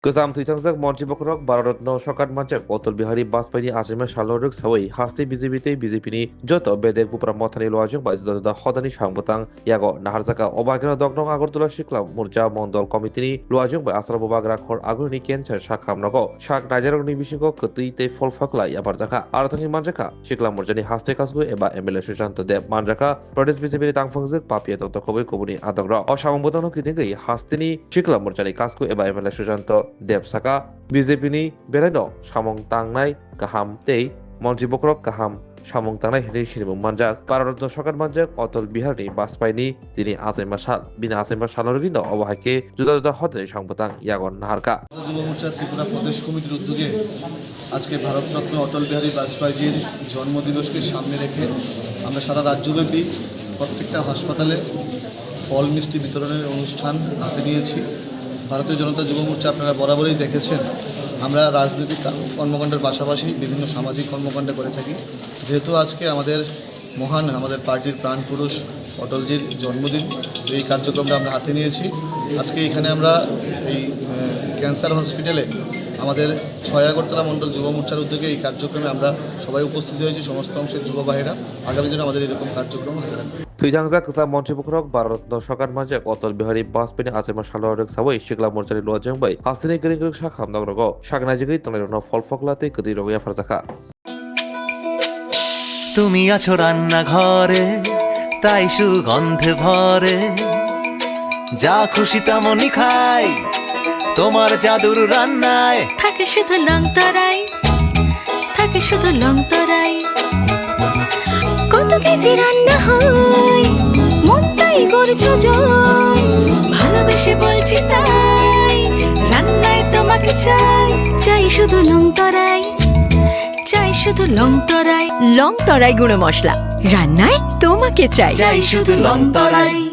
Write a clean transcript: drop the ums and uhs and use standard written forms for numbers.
Kezam Tuitangjak Monty Bokrok Bharatratna Sokat Manchak Atal Bihari Bajpayini Achima Saloruk Sawai Hasti BJP Joto Bedek Pupra Mothani Loajung by the Hodani Shambutang Yago Naharzaka Obagra Dogno Agortola Shiklam Murja Mondol Committee Loajung by Asra Bobagra Khor Aguni Kencha Shakam Nago Shak Najaroni Bishiko Kuti Te Folfakla Yabarzaka Aratangi Manjaka Shiklam Murjani Haste Kasgu Eba MLA Shujanto De Manjaka Pradesh BJP Tangfangzik Papia Dr. Kobe Kobuni Adagra Oshamambutano Kitingi Hastini Shiklam Murjani Kasku Eba MLA Shujanto Depsaka BJP Bereno Samong Tangnai Kaham Tei Monty Bokrok Kaham Samong Tangnai Hini Shinimu Manjak Bharatratna Sokat Manjak Atal Bihari Bajpayini Tini Azema Sal Bina Azema Salorgindo Obahake Juda Hodani Shambutang Yagon Naharka যুব মোর্চা ত্রিপুরা প্রদেশ কমিটির উদ্যোগে আজকে ভারতরত্ন অটল বিহারী বাজপেয়ীর জন্মদিবসকে সামনে রেখে আমরা সারা রাজ্যব্যাপী প্রত্যেকটা হাসপাতালে ফল মিষ্টি বিতরণের অনুষ্ঠান হাতে নিয়েছি। ভারতীয় জনতা যুব মোর্চা আপনারা বরাবরই দেখেছেন আমরা রাজনৈতিক কর্মকাণ্ডের পাশাপাশি বিভিন্ন সামাজিক কর্মকাণ্ড করে থাকি। যেহেতু আজকে আমাদের পার্টির প্রাণপুরুষ অটলজির জন্মদিন, এই কার্যক্রমটা আমরা হাতে নিয়েছি। আজকে এখানে আমরা এই ক্যান্সার হসপিটালে আমাদের ৬ আগরতলা মণ্ডল যুব মোর্চার উদ্যোগে এই কার্যক্রমে আমরা সবাই উপস্থিত হয়েছি, সমস্ত অংশের যুব ভাইয়েরা। আগামী দিনে আমাদের এরকম কার্যক্রম হাতে রাখবে। Tuitangjak Kezam Monty Bokrok Bharatratna Sokat Manjak Atal Bihari Bajpayini Achima Saloruk Sawai Shiklam Murjani Loajung by Hastini Gering Shakham Nagrogo Shagnajigi Tonero Folfoklate Kudi Rogia Farzaka তুমি আছো রান্না ঘরে তাই সুগন্ধে ভরে যা খুশি তেমনই খাই তোমার জাদুর রান্নায় থাকে শুধু লংতরাই থাকে শুধু লংতরাই কত কেজি রান্না হয় মনটাই করছো জয় ভালোবেসে বলছি তাই রান্নায় তোমাকে চাই চাই শুধু লংতরাই চাই শুধু লংতরাই লংতরাই গুঁড়ো মশলা রান্নায় তোমাকে চাই চাই শুধু লংতরাই।